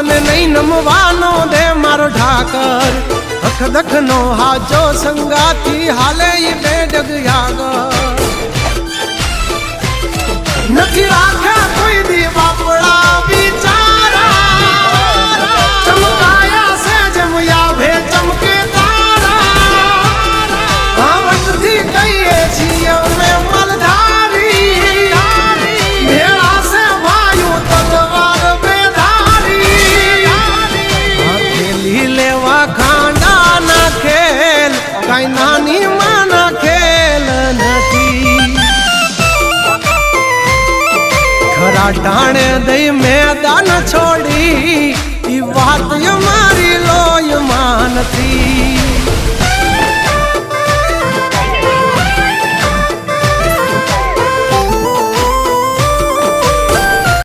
તને નહીં નમવાનો દે મારો ઢાકર અખદખ નો હાજો સંગાથી હાલે ઈ બેડગ યાગર નથી રાખ્યા કોઈ દી બાપડા બિચારા ચમકાયા છે જેમ યાભે ચમકે તારા આવતથી કહીએ છીએ અમે મલધારી ભેળા છે ભાઈઓ તલવાર બેધારી ખેલી લેવા ખાંડા ના ખેલ કઈ નાની માના ખેલ નથી ખરા ટાણે દઈ મેદાન છોડી ઈ વાત મારી લોય માં નથી